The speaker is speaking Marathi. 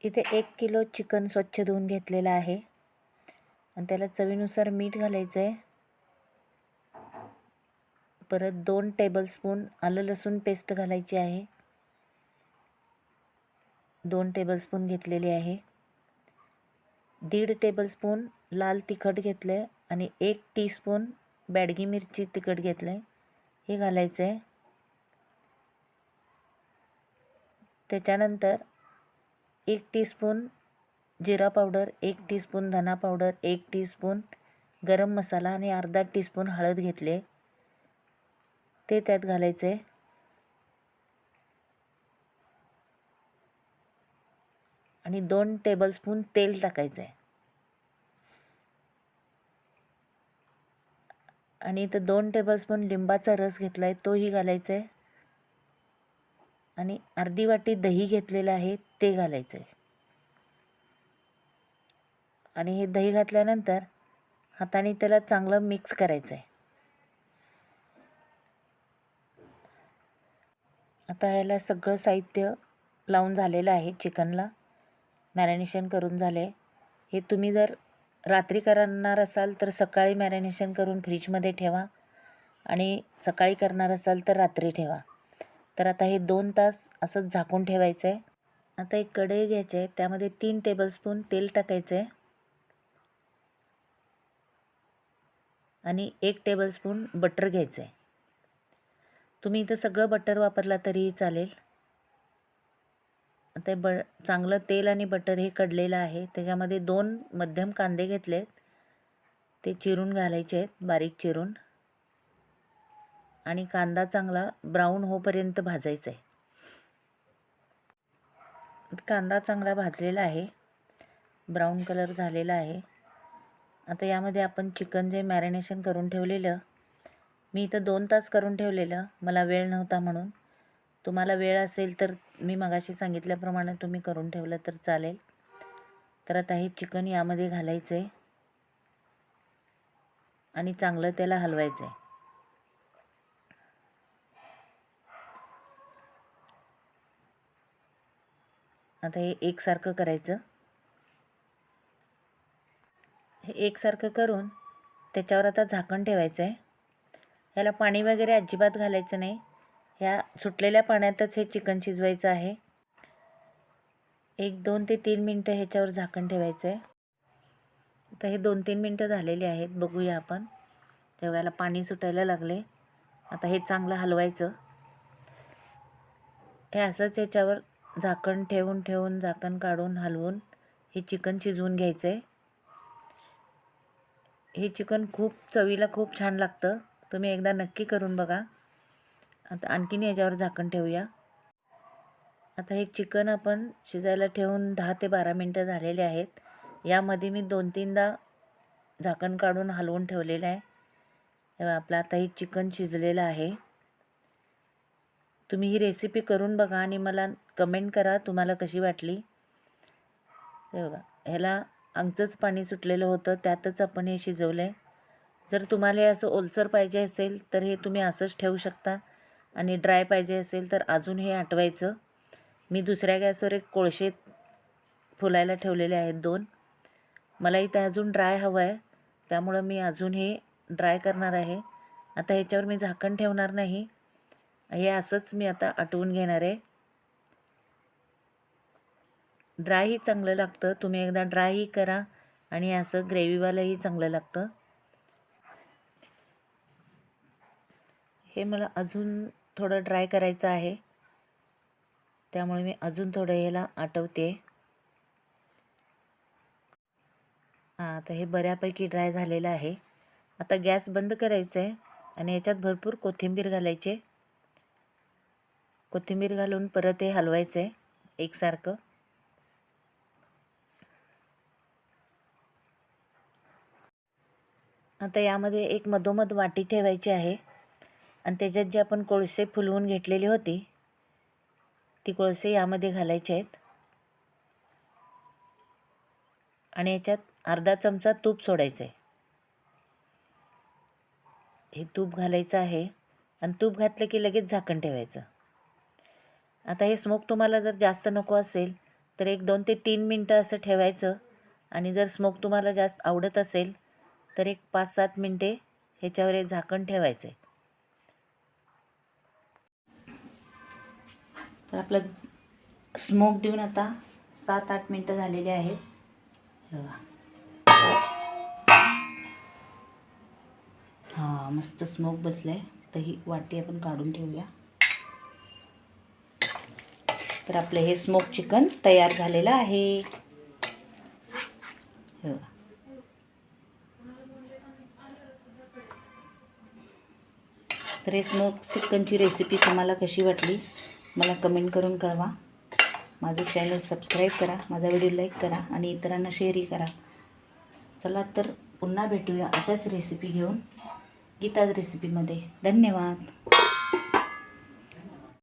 इथे 1 किलो चिकन स्वच्छ धुवून घेतलेलं आहे आणि त्याला चवीनुसार मीठ घालायचं आहे. परत 2 टेबलस्पून आलं लसूण पेस्ट घालायची आहे. 2 टेबलस्पून घेतलेली आहे. 1.5 टेबलस्पून लाल तिखट घेतलं आहे आणि 1 टीस्पून बॅडगी मिरची तिखट घेतलं आहे, हे घालायचं आहे. त्याच्यानंतर 1 टीस्पून जिरा पावडर, 1 टीस्पून धना पावडर, 1 टीस्पून गरम मसाला आणि अर्धा टीस्पून हळद घेतले, ते त्यात घालायचं आहे. आणि 2 टेबलस्पून तेल टाकायचं आहे. आणि इथं 2 टेबलस्पून लिंबाचा रस घेतला आहे, तोही घालायचा आहे. आणि अर्धी वाटी दही घेतलेलं आहे, ते घालायचं आहे. आणि हे दही घातल्यानंतर हाताने त्याला चांगलं मिक्स करायचं आहे. आता ह्याला सगळं साहित्य लावून झालेलं आहे. चिकनला मॅरिनेशन करून झाले. हे तुम्ही जर रात्री करणार असाल तर सकाळी मॅरिनेशन करून फ्रीजमध्ये ठेवा आणि सकाळी करणार असाल तर रात्री ठेवा. तर आता हे 2 तास असंच झाकून ठेवायचं आहे. आता एक कढई घ्यायची आहे, त्यामध्ये 3 टेबलस्पून तेल टाकायचं आहे आणि 1 टेबलस्पून बटर घ्यायचं आहे. तुम्ही इथं सगळं बटर वापरला तरीही चालेल. आता चांगलं तेल आणि बटर हे कडलेलं आहे. त्याच्यामध्ये 2 मध्यम कांदे घेतलेत, ते चिरून घालायचे आहेत, बारीक चिरून. आणि कांदा चांगला ब्राऊन होईपर्यंत भाजायचा आहे. कांदा चांगला भाजलेला आहे, ब्राऊन कलर झालेला आहे. आता यामध्ये आपण चिकन जे मॅरिनेशन करून ठेवलेलं, मी इथं 2 तास करून ठेवलेलं, मला वेळ नव्हता म्हणून. तुम्हाला वेळ असेल तर मी मगाशी सांगितल्याप्रमाणे तुम्ही करून ठेवलं तर चालेल. तर आता हे चिकन यामध्ये घालायचं आहे आणि चांगलं त्याला हलवायचं आहे. आता हे एकसारखं करायचं. हे एकसारखं करून त्याच्यावर आता झाकण ठेवायचं आहे. ह्याला पाणी वगैरे अजिबात घालायचं नाही. ह्या सुटलेल्या पाण्यातच हे चिकन शिजवायचं आहे. 1, 2 ते 3 मिनटं ह्याच्यावर झाकण ठेवायचं आहे. आता हे 2-3 मिनटं झालेली आहेत, बघूया आपण. तेव्हा पाणी सुटायला लागले. आता हे चांगलं हलवायचं. हे असंच ह्याच्यावर झाकण ठेवून झाकण काढून हलवून हे चिकन शिजवून घ्यायचं आहे. हे चिकन खूप चवीला खूप छान लागतं. तुम्ही एकदा नक्की करून बघा. आता आणखीन याच्यावर झाकण ठेवूया. आता हे चिकन आपण शिजायला ठेवून 10 ते 12 मिनटं झालेले आहेत. यामध्ये मी 2-3दा झाकण काढून हलवून ठेवलेलं आहे. तेव्हा आपलं आता हे चिकन शिजलेलं आहे. तुम्ही ही रेसिपी करून बघा आणि मला कमेंट करा तुम्हाला कशी वाटली. हे बघा, ह्याला अंगचंच पाणी सुटलेलं होतं, त्यातच आपण हे शिजवलं आहे. जर तुम्हाला हे असं ओलसर पाहिजे असेल तर हे तुम्ही असंच ठेवू शकता आणि ड्राय पाहिजे असेल तर अजून हे आटवायचं. मी दुसऱ्या गॅसवर एक कोळसे फुलायला ठेवलेले आहेत 2. मला इथं अजून ड्राय हवं आहे, त्यामुळं मी अजून हे ड्राय करणार आहे. आता ह्याच्यावर मी झाकण ठेवणार नाही. हे असंच मी आता आटवून घेणार आहे. ड्रायही चांगलं लागतं. तुम्ही एकदा ड्रायही करा आणि असं ग्रेव्हीवालंही चांगलं लागतं. हे मला अजून थोडं ड्राय करायचं आहे, त्यामुळे मी अजून थोडं ह्याला आटवते. आता हे बऱ्यापैकी ड्राय झालेलं आहे. आता गॅस बंद करायचं आहे आणि याच्यात भरपूर कोथिंबीर घालायचे. कोथिंबीर घालून परत हे हलवायचं आहे एकसारखं. आता यामध्ये एक मधोमध वाटी ठेवायची आहे आणि त्याच्यात जे आपण कोळसे फुलवून घेतलेली होती ती कोळसे यामध्ये घालायचे आहेत आणि याच्यात अर्धा चमचा तूप सोडायचं आहे. हे तूप घालायचं आहे आणि तूप घातलं की लगेच झाकण ठेवायचं. आता हे स्मोक तुम्हाला जर जास्त नको असेल तर एक 2 ते 3 मिनटं असं ठेवायचं. आणि जर स्मोक तुम्हाला जास्त आवडत असेल तर एक 5-7 मिनटे ह्याच्यावर एक झाकण ठेवायचं आहे. तर आपलं स्मोक देऊन आता 7-8 मिनटं झालेली आहेत. बघा, हां, मस्त स्मोक बसलाय. तर ही वाटी आपण काढून ठेवूया. तर आपलं हे स्मोक चिकन तयार झालेलं आहे. हे बघा. तर हे स्मोक चिकनची रेसिपी तुम्हाला कशी वाटली मला कमेंट करून कळवा. माझं चॅनल सबस्क्राईब करा, माझा व्हिडिओ लाईक करा आणि इतरांना शेअरही करा. चला तर पुन्हा भेटूया अशाच रेसिपी घेऊन गीताज रेसिपीमध्ये. धन्यवाद.